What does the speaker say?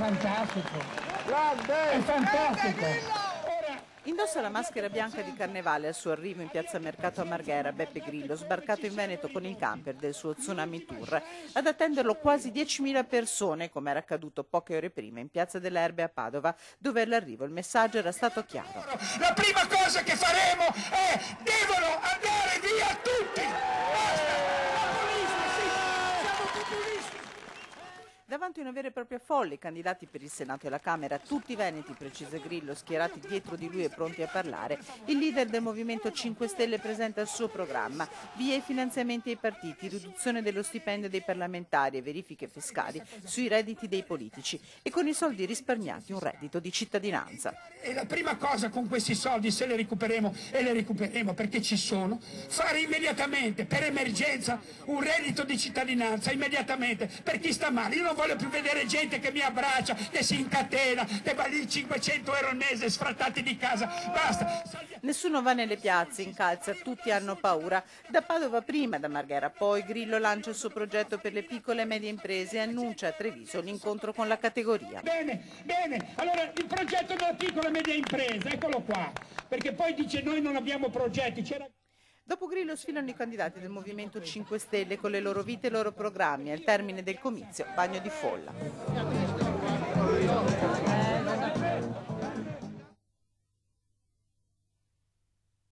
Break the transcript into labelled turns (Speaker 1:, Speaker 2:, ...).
Speaker 1: fantastico. È fantastico.
Speaker 2: Indossa la maschera bianca di carnevale al suo arrivo in piazza Mercato a Marghera. Beppe Grillo, sbarcato in Veneto con il camper del suo Tsunami Tour. Ad attenderlo quasi 10.000 persone, come era accaduto poche ore prima in piazza delle Erbe a Padova, dove all'arrivo il messaggio era stato chiaro.
Speaker 1: La prima cosa che faremo è: devono andare via tutti! Basta! Populismo, sì! Siamo populisti!
Speaker 2: Davanti a una vera e propria folla, i candidati per il Senato e la Camera, tutti veneti, precisa Grillo, schierati dietro di lui e pronti a parlare, il leader del Movimento 5 Stelle presenta il suo programma: via i finanziamenti ai partiti, riduzione dello stipendio dei parlamentari e verifiche fiscali sui redditi dei politici, e con i soldi risparmiati un reddito di cittadinanza.
Speaker 1: E la prima cosa con questi soldi, se le recupereremo, e le recupereremo perché ci sono, fare immediatamente, per emergenza, un reddito di cittadinanza, immediatamente, per chi sta male. Io non voglio più vedere gente che mi abbraccia, che si incatena, che va lì 500 euro al mese sfrattati di casa. Basta!
Speaker 2: Nessuno va nelle piazze, incalza, tutti hanno paura. Da Padova prima, da Marghera poi, Grillo lancia il suo progetto per le piccole e medie imprese e annuncia a Treviso l'incontro con la categoria.
Speaker 1: Bene, bene, allora il progetto della piccola e media impresa, eccolo qua, perché poi dice noi non abbiamo progetti.
Speaker 2: Dopo Grillo sfilano i candidati del Movimento 5 Stelle con le loro vite e i loro programmi. Al termine del comizio, bagno di folla.